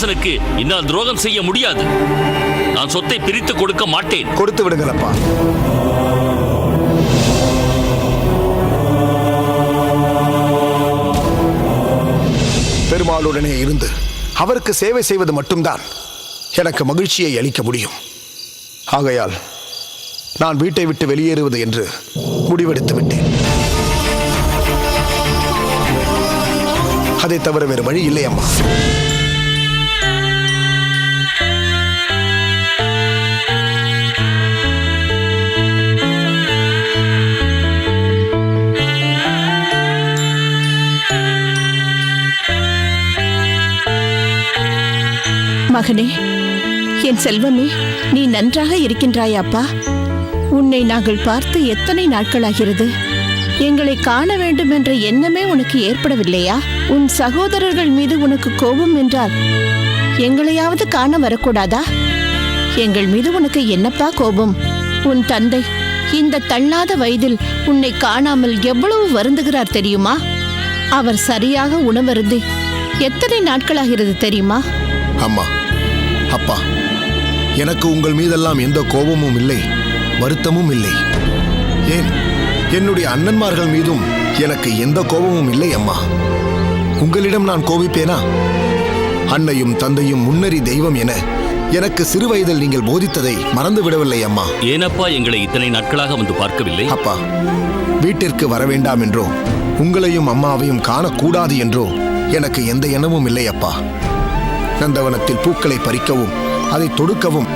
அரசனுக்கு என்னால் துரோகம் செய்ய முடியாது. நான் சொத்தை பிரித்து கொடுக்க மாட்டேன். கொடுத்து விடுங்களப்பா. பெருமாளுடனே இருந்து அவருக்கு சேவை செய்வது மட்டும்தான் எனக்கு மகிழ்ச்சியை அளிக்க முடியும். ஆகையால் நான் வீட்டை விட்டு வெளியேறுவது என்று முடிவெடுத்து விட்டேன். அதை தவிர வேறு வழி இல்லை அம்மா. மகனே, என் செல்வமே, நீ நன்றாக இருக்கின்றாயாப்பா? உன்னை நாங்கள் பார்த்து எத்தனை நாட்களாகிறது? எங்களை காண வேண்டும் என்ற எண்ணமே உனக்கு ஏற்படவில்லையா? உன் சகோதரர்கள் மீது உனக்கு கோபம் என்றால் எங்களையாவது காண வரக்கூடாதா? எங்கள் மீது உனக்கு என்னப்பா கோபம்? உன் தந்தை இந்த தள்ளாத வயதில் உன்னை காணாமல் எவ்வளவு வருந்துகிறார் தெரியுமா? அவர் சரியாக உணவருந்தி எத்தனை நாட்களாகிறது தெரியுமா? அம்மா, அப்பா, எனக்கு உங்கள் மீதெல்லாம் எந்த கோபமும் இல்லை, வருத்தமும் இல்லை. ஏன், என்னுடைய அண்ணன்மார்கள் மீதும் எனக்கு எந்த கோபமும் இல்லை அம்மா. உங்களிடம் நான் கோபிப்பேனா? அன்னையும் தந்தையும் முன்னறி தெய்வம் என எனக்கு சிறு வயதில் நீங்கள் போதித்ததை மறந்து விடவில்லை அம்மா. ஏனப்பா எங்களை இத்தனை நாட்களாக வந்து பார்க்கவில்லை? அப்பா, வீட்டிற்கு வர வேண்டாம் என்றோ உங்களையும் அம்மாவையும் காணக்கூடாது என்றோ எனக்கு எந்த எண்ணமும் இல்லை அப்பா. நந்தவனத்தில் பூக்களை பறிக்கவும் அதை தொடுக்கவும்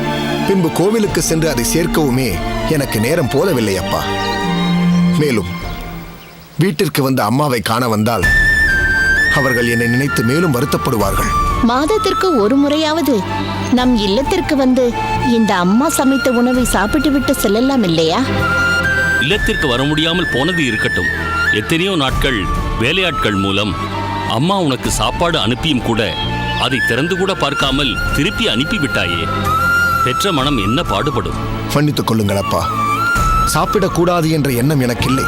பின்பு கோவிலுக்கு சென்று அதை சேர்க்கவுமே எனக்கு நேரம் போதவில்லை அப்பா. மேலும் வீட்டிற்கு வந்த அம்மாவை காண வந்தால் அவர்கள் என்னை நினைத்து மேலும் வருத்தப்படுவார்கள். மாதத்திற்கு ஒரு முறையாவது நம் இல்லத்திற்கு வந்து இந்த அம்மா சமைத்த உணவை சாப்பிட்டு விட்டு செல்லலாம் இல்லையா? இல்லத்திற்கு வர முடியாமல் போனது இருக்கட்டும். எத்தனையோ நாட்கள் வேலையாட்கள் மூலம் அம்மா உனக்கு சாப்பாடு அனுப்பியும் கூட அதை திறந்து கூட பார்க்காமல் திருப்பி அனுப்பிவிட்டாயே. பெற்ற மனம் என்ன பாடுபடும்? மன்னித்துக் கொள்ளுங்கள் அப்பா. சாப்பிடக்கூடாது என்ற எண்ணம் எனக்கு இல்லை.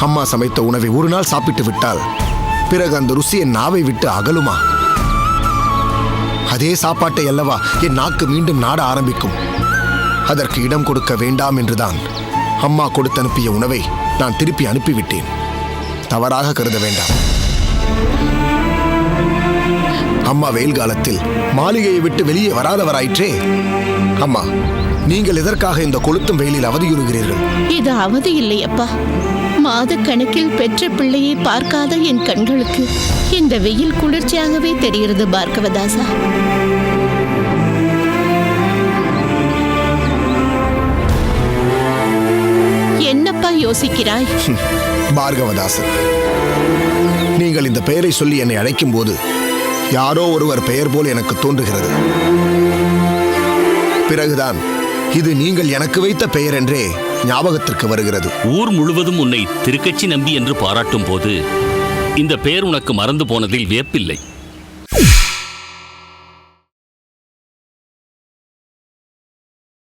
அம்மா சமைத்த உணவை ஒரு நாள் சாப்பிட்டு விட்டால் பிறகு அந்த ருசி என் நாவை விட்டு அகலுமா? அதே சாப்பாட்டை அல்லவா என் நாக்கு மீண்டும் நாட ஆரம்பிக்கும். அதற்கு இடம் கொடுக்க வேண்டாம் என்றுதான் அம்மா கொடுத்து அனுப்பிய உணவை நான் திருப்பி அனுப்பிவிட்டேன். தவறாக கருத வேண்டாம். அம்மா வெயில் காலத்தில் மாளிகையை விட்டு வெளியே வராதவராயிற்றே. அம்மா, நீங்கள் எதற்காக இந்த கொளுத்தும் வெயிலில் அவதியுறுகிறீர்கள்? இது அவதி இல்லையப்பா. மாத கணக்கில் பெற்ற பிள்ளையை பார்க்காத என் கண்களுக்கு இந்த வெயில் குளிர்ச்சியாகவே தெரிகிறது பார்கவதாசா. என்னப்பா யோசிக்கிறாய்? பார்கவதாசன், நீங்கள் இந்த பெயரை சொல்லி என்னை அழைக்கும் போது யாரோ ஒருவர் பெயர் போல் எனக்கு தோன்றுகிறது. பிறகுதான் இது நீங்கள் எனக்கு வைத்த பெயர் என்றே ஞாபகத்திற்கு வருகிறது. ஊர் முழுவதும் உன்னை திருக்கச்சி நம்பி என்று பாராட்டும் போது இந்த பெயர் உனக்கு மறந்து போனதில் வியப்பில்லை.